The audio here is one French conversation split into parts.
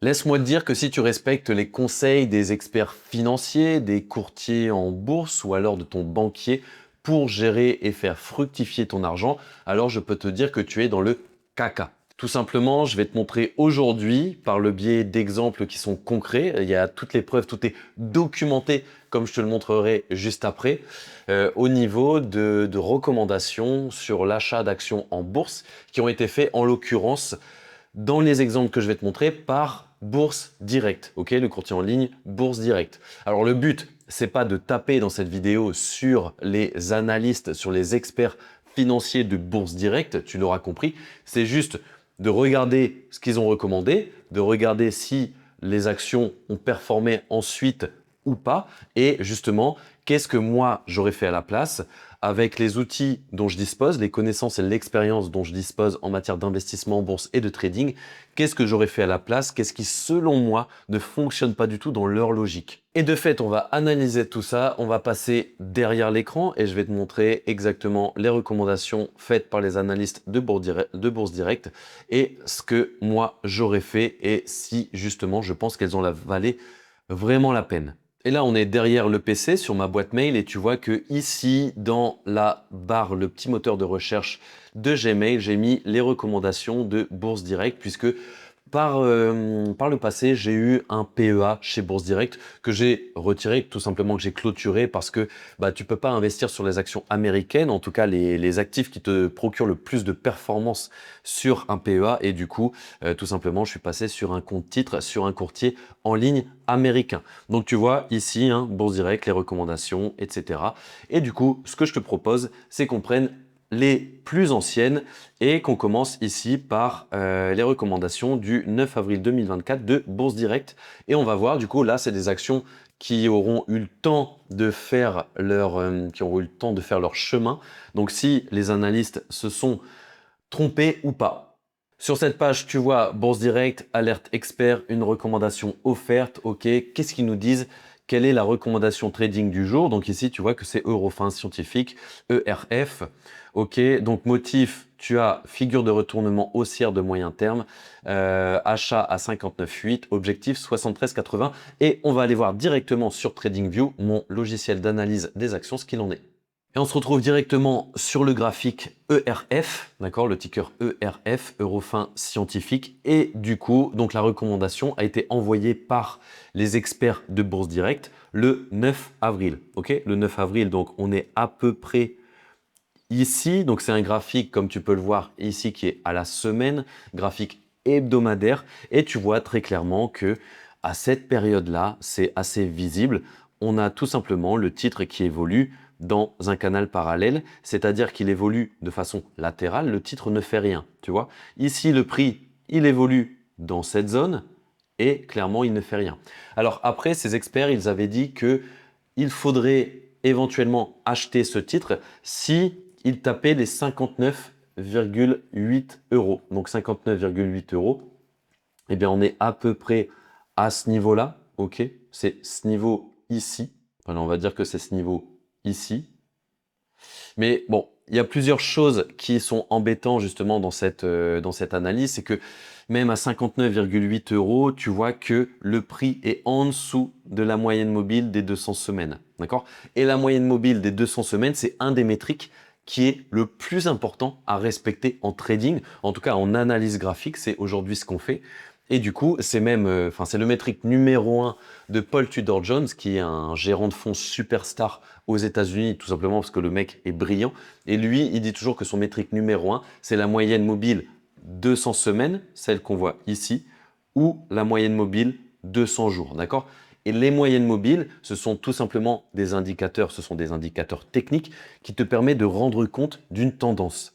Laisse-moi te dire que si tu respectes les conseils des experts financiers, des courtiers en bourse ou alors de ton banquier pour gérer et faire fructifier ton argent, alors je peux te dire que tu es dans le caca. Tout simplement, je vais te montrer aujourd'hui, par le biais d'exemples qui sont concrets, il y a toutes les preuves, tout est documenté, comme je te le montrerai juste après, au niveau de recommandations sur l'achat d'actions en bourse qui ont été faits en l'occurrence dans les exemples que je vais te montrer par Bourse Direct, ok, le courtier en ligne Bourse Direct. Alors le but, c'est pas de taper dans cette vidéo sur les analystes, sur les experts financiers de Bourse Direct, tu l'auras compris, c'est juste de regarder ce qu'ils ont recommandé, de regarder si les actions ont performé ensuite ou pas, et justement, qu'est-ce que moi j'aurais fait à la place avec les outils dont je dispose, les connaissances et l'expérience dont je dispose en matière d'investissement en bourse et de trading, qu'est-ce que j'aurais fait à la place? Qu'est-ce qui, selon moi, ne fonctionne pas du tout dans leur logique? Et de fait, on va analyser tout ça, on va passer derrière l'écran et je vais te montrer exactement les recommandations faites par les analystes de Bourse Direct et ce que moi j'aurais fait et si justement je pense qu'elles ont valé vraiment la peine. Et là, on est derrière le PC sur ma boîte mail et tu vois que ici, dans la barre, le petit moteur de recherche de Gmail, j'ai mis les recommandations de Bourse Direct puisque par le passé, j'ai eu un PEA chez Bourse Direct que j'ai retiré, tout simplement que j'ai clôturé parce que bah, tu peux pas investir sur les actions américaines, en tout cas les actifs qui te procurent le plus de performance sur un PEA et du coup, tout simplement, je suis passé sur un compte titre, sur un courtier en ligne américain. Donc tu vois ici, hein, Bourse Direct, les recommandations, etc. Et du coup, ce que je te propose, c'est qu'on prenne les plus anciennes et qu'on commence ici par les recommandations du 9 avril 2024 de Bourse Direct. Et on va voir, du coup, là, c'est des actions qui auront eu le temps de faire leur chemin. Donc, si les analystes se sont trompés ou pas. Sur cette page, tu vois Bourse Direct, alerte expert, une recommandation offerte. OK, qu'est-ce qu'ils nous disent? Quelle est la recommandation trading du jour? Donc ici, tu vois que c'est Eurofins Scientifique, ERF. OK, donc motif, tu as figure de retournement haussière de moyen terme, achat à 59,8, objectif 73,80. Et on va aller voir directement sur TradingView, mon logiciel d'analyse des actions, ce qu'il en est. Et on se retrouve directement sur le graphique ERF, d'accord, le ticker ERF, Eurofins Scientifique. Et du coup, donc la recommandation a été envoyée par les experts de Bourse Direct le 9 avril. Ok, le 9 avril, donc on est à peu près ici. Donc c'est un graphique, comme tu peux le voir ici, qui est à la semaine, graphique hebdomadaire. Et tu vois très clairement que à cette période-là, c'est assez visible. On a tout simplement le titre qui évolue dans un canal parallèle, c'est-à-dire qu'il évolue de façon latérale, le titre ne fait rien, tu vois. Ici, le prix, il évolue dans cette zone et clairement, il ne fait rien. Alors après, ces experts, ils avaient dit que il faudrait éventuellement acheter ce titre si il tapait les 59,8 euros. Donc 59,8 euros, eh bien on est à peu près à ce niveau-là, ok? C'est ce niveau ici. Voilà, on va dire que c'est ce niveau ici. Mais bon, il y a plusieurs choses qui sont embêtantes justement dans cette analyse, c'est que même à 59,8 euros, tu vois que le prix est en dessous de la moyenne mobile des 200 semaines. D'accord? Et la moyenne mobile des 200 semaines, c'est un des métriques qui est le plus important à respecter en trading, en tout cas en analyse graphique, c'est aujourd'hui ce qu'on fait. Et du coup, c'est même, c'est le métrique numéro un de Paul Tudor Jones, qui est un gérant de fonds superstar aux États-Unis, tout simplement parce que le mec est brillant. Et lui, il dit toujours que son métrique numéro un, c'est la moyenne mobile 200 semaines, celle qu'on voit ici, ou la moyenne mobile 200 jours, d'accord? Et les moyennes mobiles, ce sont tout simplement des indicateurs, ce sont des indicateurs techniques qui te permettent de rendre compte d'une tendance.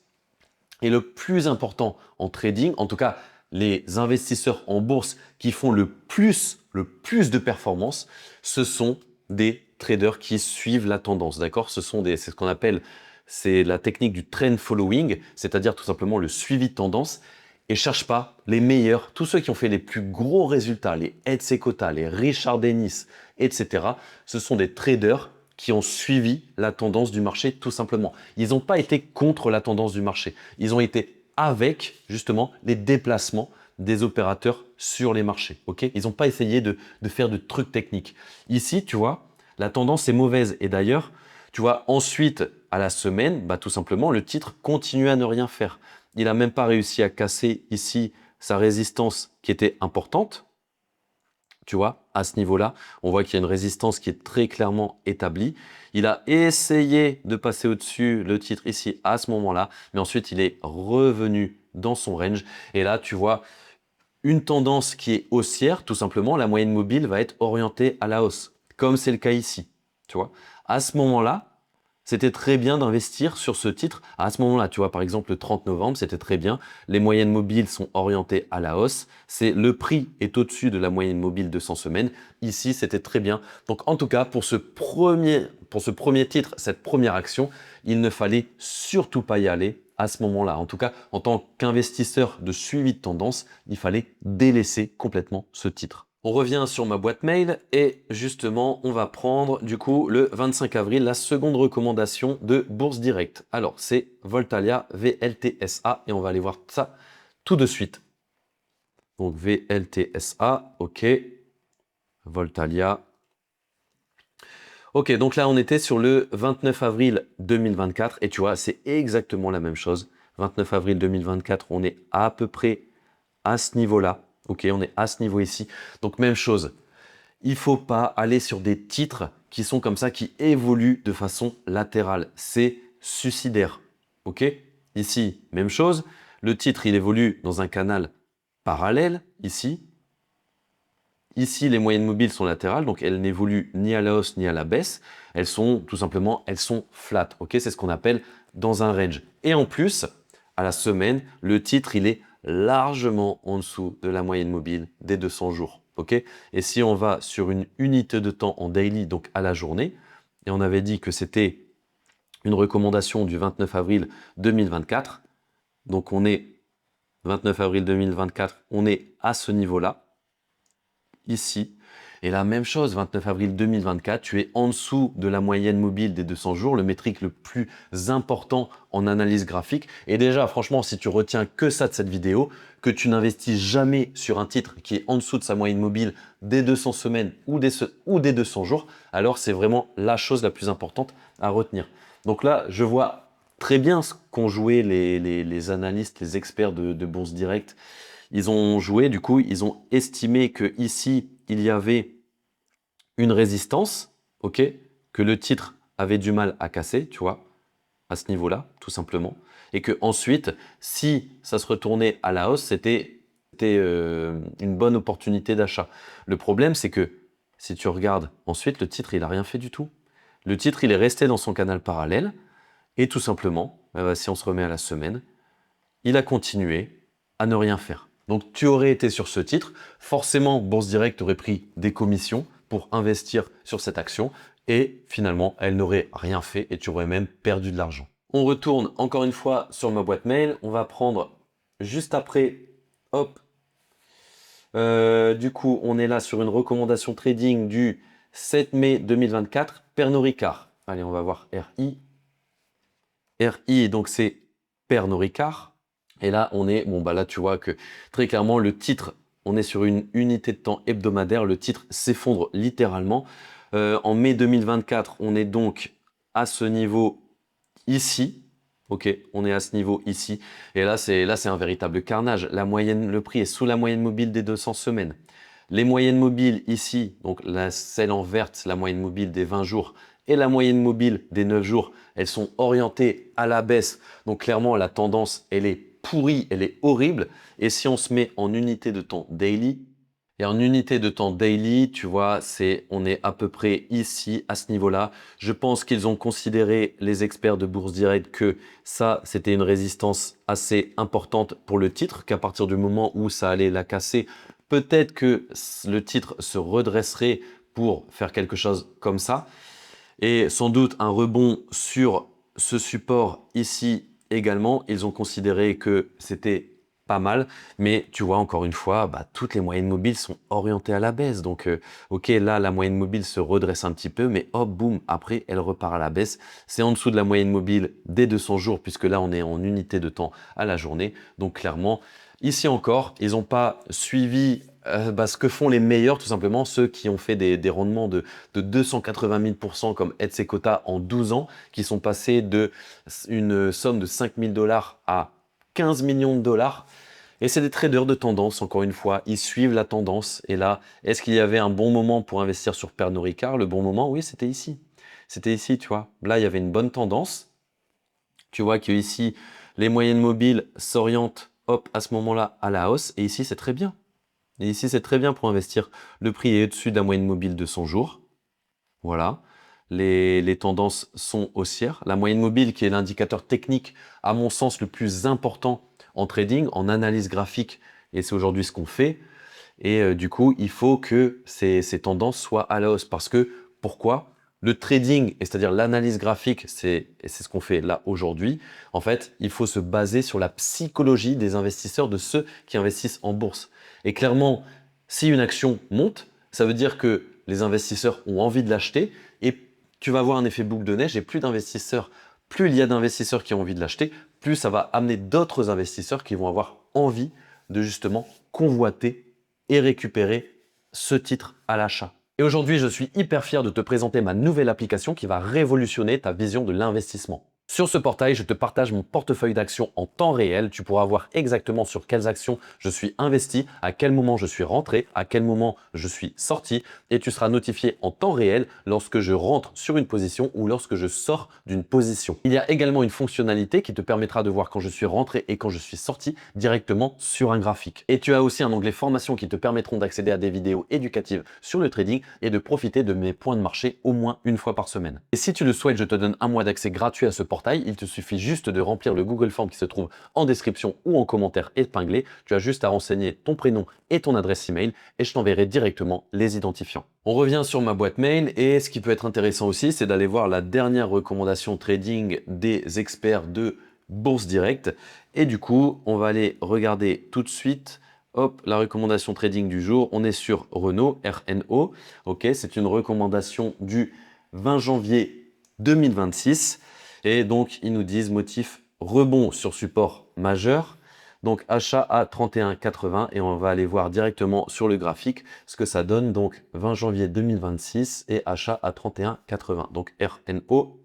Et le plus important en trading, en tout cas les investisseurs en bourse qui font le plus de performance, ce sont des traders qui suivent la tendance, d'accord? C'est ce qu'on appelle, c'est la technique du trend following, c'est-à-dire tout simplement le suivi de tendance. Et cherche pas les meilleurs, tous ceux qui ont fait les plus gros résultats, les Ed Seykota, les Richard Dennis, etc. Ce sont des traders qui ont suivi la tendance du marché tout simplement. Ils n'ont pas été contre la tendance du marché. Ils ont été avec justement les déplacements des opérateurs sur les marchés. Ok, ils n'ont pas essayé de faire de trucs techniques. Ici, tu vois, la tendance est mauvaise. Et d'ailleurs, tu vois, ensuite, à la semaine, bah, tout simplement, le titre continue à ne rien faire. Il n'a même pas réussi à casser ici sa résistance qui était importante. Tu vois, à ce niveau-là, on voit qu'il y a une résistance qui est très clairement établie. Il a essayé de passer au-dessus le titre ici à ce moment-là, mais ensuite il est revenu dans son range. Et là, tu vois une tendance qui est haussière, tout simplement, la moyenne mobile va être orientée à la hausse, comme c'est le cas ici. Tu vois, à ce moment-là, c'était très bien d'investir sur ce titre. À ce moment-là, tu vois, par exemple, le 30 novembre, c'était très bien. Les moyennes mobiles sont orientées à la hausse. Le prix est au-dessus de la moyenne mobile de 100 semaines. Ici, c'était très bien. Donc, en tout cas, pour ce premier titre, cette première action, il ne fallait surtout pas y aller à ce moment-là. En tout cas, en tant qu'investisseur de suivi de tendance, il fallait délaisser complètement ce titre. On revient sur ma boîte mail et justement, on va prendre du coup le 25 avril la seconde recommandation de Bourse Direct. Alors, c'est Voltalia VLTSA et on va aller voir ça tout de suite. Donc, VLTSA, ok. Voltalia. Ok, donc là, on était sur le 29 avril 2024 et tu vois, c'est exactement la même chose. 29 avril 2024, on est à peu près à ce niveau-là. Ok, on est à ce niveau ici. Donc, même chose. Il ne faut pas aller sur des titres qui sont comme ça, qui évoluent de façon latérale. C'est suicidaire. Ok? Ici, même chose. Le titre, il évolue dans un canal parallèle, ici. Ici, les moyennes mobiles sont latérales, donc elles n'évoluent ni à la hausse ni à la baisse. Elles sont tout simplement, elles sont flat. Ok? C'est ce qu'on appelle dans un range. Et en plus, à la semaine, le titre, il est largement en dessous de la moyenne mobile des 200 jours. Ok? Et si on va sur une unité de temps en daily, donc à la journée, et on avait dit que c'était une recommandation du 29 avril 2024, donc on est 29 avril 2024, on est à ce niveau-là, ici. Et la même chose, 29 avril 2024, tu es en dessous de la moyenne mobile des 200 jours, le métrique le plus important en analyse graphique. Et déjà, franchement, si tu retiens que ça de cette vidéo, que tu n'investis jamais sur un titre qui est en dessous de sa moyenne mobile des 200 semaines ou des 200 jours, alors c'est vraiment la chose la plus importante à retenir. Donc là, je vois très bien ce qu'ont joué les analystes, les experts de Bourse Direct. Ils ont joué, du coup, ils ont estimé que ici il y avait une résistance, ok, que le titre avait du mal à casser, tu vois, à ce niveau-là, tout simplement. Et que ensuite, si ça se retournait à la hausse, c'était une bonne opportunité d'achat. Le problème, c'est que si tu regardes ensuite, le titre, il n'a rien fait du tout. Le titre, il est resté dans son canal parallèle. Et tout simplement, si on se remet à la semaine, il a continué à ne rien faire. Donc tu aurais été sur ce titre, forcément Bourse Direct aurait pris des commissions pour investir sur cette action et finalement elle n'aurait rien fait et tu aurais même perdu de l'argent. On retourne encore une fois sur ma boîte mail, on va prendre juste après, hop, du coup on est là sur une recommandation trading du 7 mai 2024, Pernod Ricard. Allez, on va voir RI. RI, donc c'est Pernod Ricard. Et là, on est, bon, bah là, tu vois que très clairement, le titre, on est sur une unité de temps hebdomadaire. Le titre s'effondre littéralement. En mai 2024, on est donc à ce niveau ici. Ok, on est à ce niveau ici. Et là, c'est un véritable carnage. La moyenne, le prix est sous la moyenne mobile des 200 semaines. Les moyennes mobiles ici, donc celle en verte, la moyenne mobile des 20 jours, et la moyenne mobile des 9 jours, elles sont orientées à la baisse. Donc clairement, la tendance, elle est pourrie, elle est horrible. Et si on se met en unité de temps daily, et en unité de temps daily, tu vois, on est à peu près ici, à ce niveau-là. Je pense qu'ils ont considéré, les experts de Bourse Direct, que ça, c'était une résistance assez importante pour le titre, qu'à partir du moment où ça allait la casser, peut-être que le titre se redresserait pour faire quelque chose comme ça. Et sans doute un rebond sur ce support ici également. Ils ont considéré que c'était pas mal, mais tu vois, encore une fois, bah, toutes les moyennes mobiles sont orientées à la baisse. Donc, ok, là, la moyenne mobile se redresse un petit peu, mais hop, boum, après, elle repart à la baisse. C'est en dessous de la moyenne mobile des 200 jours, puisque là, on est en unité de temps à la journée. Donc, clairement, Ici encore, ils n'ont pas suivi ce que font les meilleurs, tout simplement, ceux qui ont fait des rendements de 280 000% comme Ed Seykota en 12 ans, qui sont passés une somme de 5 000 $ à 15 millions de dollars. Et c'est des traders de tendance, encore une fois, ils suivent la tendance. Et là, est-ce qu'il y avait un bon moment pour investir sur Pernod Ricard? Le bon moment, oui, c'était ici. C'était ici, tu vois. Là, il y avait une bonne tendance. Tu vois que ici, les moyennes mobiles s'orientent, hop, à ce moment-là, à la hausse. Et ici, c'est très bien. Et ici, c'est très bien pour investir. Le prix est au-dessus de la moyenne mobile de 100 jours. Voilà. Les tendances sont haussières. La moyenne mobile, qui est l'indicateur technique, à mon sens, le plus important en trading, en analyse graphique, et c'est aujourd'hui ce qu'on fait. Et du coup, il faut que ces tendances soient à la hausse. Parce que, pourquoi? Le trading, c'est-à-dire l'analyse graphique, c'est ce qu'on fait là aujourd'hui. En fait, il faut se baser sur la psychologie des investisseurs, de ceux qui investissent en bourse. Et clairement, si une action monte, ça veut dire que les investisseurs ont envie de l'acheter et tu vas avoir un effet boule de neige et plus d'investisseurs, plus il y a d'investisseurs qui ont envie de l'acheter, plus ça va amener d'autres investisseurs qui vont avoir envie de justement convoiter et récupérer ce titre à l'achat. Et aujourd'hui, je suis hyper fier de te présenter ma nouvelle application qui va révolutionner ta vision de l'investissement. Sur ce portail, je te partage mon portefeuille d'actions en temps réel. Tu pourras voir exactement sur quelles actions je suis investi, à quel moment je suis rentré, à quel moment je suis sorti et tu seras notifié en temps réel lorsque je rentre sur une position ou lorsque je sors d'une position. Il y a également une fonctionnalité qui te permettra de voir quand je suis rentré et quand je suis sorti directement sur un graphique. Et tu as aussi un onglet formation qui te permettront d'accéder à des vidéos éducatives sur le trading et de profiter de mes points de marché au moins une fois par semaine. Et si tu le souhaites, je te donne un mois d'accès gratuit à ce portail. Il te suffit juste de remplir le Google Form qui se trouve en description ou en commentaire épinglé. Tu as juste à renseigner ton prénom et ton adresse email et je t'enverrai directement les identifiants. On revient sur ma boîte mail et ce qui peut être intéressant aussi, c'est d'aller voir la dernière recommandation trading des experts de Bourse Direct. Et du coup, on va aller regarder tout de suite. Hop, la recommandation trading du jour. On est sur Renault, RNO. Ok, c'est une recommandation du 20 janvier 2026. Et donc, ils nous disent motif rebond sur support majeur. Donc, achat à 31,80 et on va aller voir directement sur le graphique ce que ça donne. Donc, 20 janvier 2026 et achat à 31,80. Donc, RNO,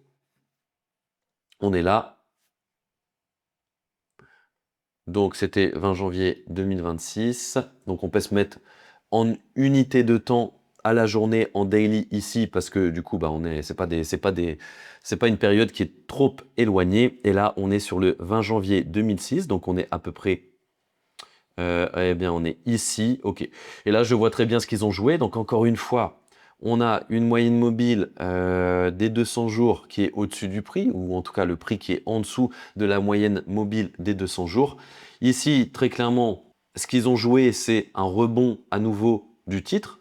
on est là. Donc, c'était 20 janvier 2026. Donc, on peut se mettre en unité de temps à la journée en daily ici parce que du coup c'est pas une période qui est trop éloignée et là on est sur le 20 janvier 2006 donc on est à peu près eh bien on est ici, ok, et là je vois très bien ce qu'ils ont joué. Donc encore une fois on a une moyenne mobile des 200 jours qui est au-dessus du prix, ou en tout cas le prix qui est en dessous de la moyenne mobile des 200 jours. Ici très clairement ce qu'ils ont joué c'est un rebond à nouveau du titre.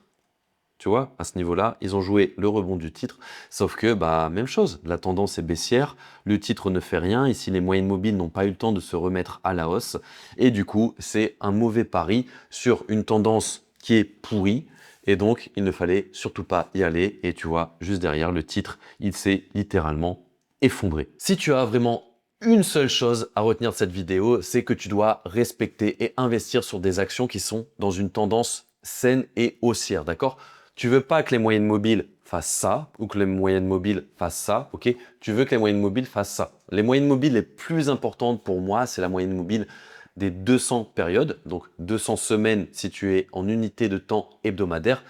Tu vois, à ce niveau-là, ils ont joué le rebond du titre, sauf que, même chose, la tendance est baissière, le titre ne fait rien, ici les moyennes mobiles n'ont pas eu le temps de se remettre à la hausse, et du coup, c'est un mauvais pari sur une tendance qui est pourrie, et donc, il ne fallait surtout pas y aller, et tu vois, juste derrière, le titre, il s'est littéralement effondré. Si tu as vraiment une seule chose à retenir de cette vidéo, c'est que tu dois respecter et investir sur des actions qui sont dans une tendance saine et haussière, d'accord? Tu veux pas que les moyennes mobiles fassent ça ou que les moyennes mobiles fassent ça, ok? Tu veux que les moyennes mobiles fassent ça. Les moyennes mobiles les plus importantes pour moi, c'est la moyenne mobile des 200 périodes, donc 200 semaines si tu es en unité de temps hebdomadaire,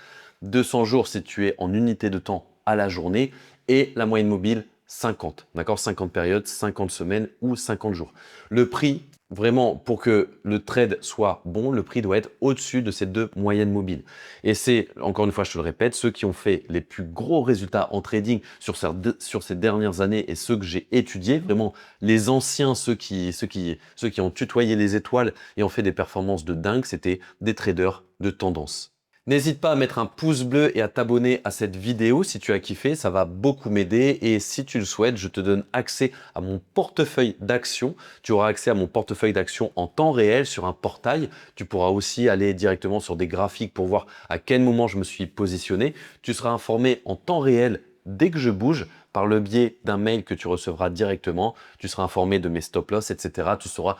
200 jours si tu es en unité de temps à la journée et la moyenne mobile 50, d'accord? 50 périodes, 50 semaines ou 50 jours. Le prix, vraiment, pour que le trade soit bon, le prix doit être au-dessus de ces deux moyennes mobiles. Et c'est, encore une fois, je te le répète, ceux qui ont fait les plus gros résultats en trading sur ces dernières années et ceux que j'ai étudiés, vraiment les anciens, ceux qui ont tutoyé les étoiles et ont fait des performances de dingue, c'était des traders de tendance. N'hésite pas à mettre un pouce bleu et à t'abonner à cette vidéo si tu as kiffé, ça va beaucoup m'aider. Et si tu le souhaites, je te donne accès à mon portefeuille d'actions. Tu auras accès à mon portefeuille d'actions en temps réel sur un portail. Tu pourras aussi aller directement sur des graphiques pour voir à quel moment je me suis positionné. Tu seras informé en temps réel dès que je bouge par le biais d'un mail que tu recevras directement. Tu seras informé de mes stop loss, etc. Tu sauras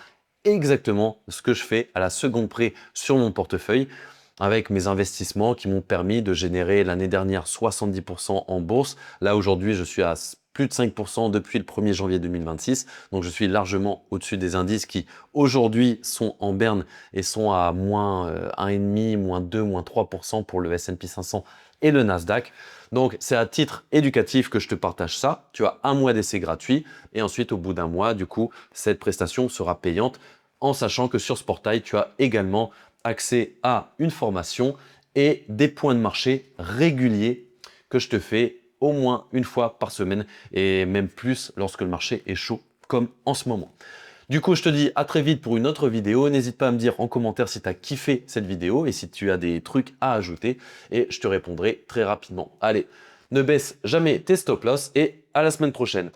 exactement ce que je fais à la seconde près sur mon portefeuille avec mes investissements qui m'ont permis de générer l'année dernière 70% en bourse. Là, aujourd'hui, je suis à plus de 5% depuis le 1er janvier 2026. Donc, je suis largement au-dessus des indices qui, aujourd'hui, sont en berne et sont à moins 1,5, moins 2, moins 3% pour le S&P 500 et le Nasdaq. Donc, c'est à titre éducatif que je te partage ça. Tu as un mois d'essai gratuit et ensuite, au bout d'un mois, du coup, cette prestation sera payante en sachant que sur ce portail, tu as également accès à une formation et des points de marché réguliers que je te fais au moins une fois par semaine et même plus lorsque le marché est chaud comme en ce moment. Du coup, je te dis à très vite pour une autre vidéo. N'hésite pas à me dire en commentaire si tu as kiffé cette vidéo et si tu as des trucs à ajouter et je te répondrai très rapidement. Allez, ne baisse jamais tes stop loss et à la semaine prochaine.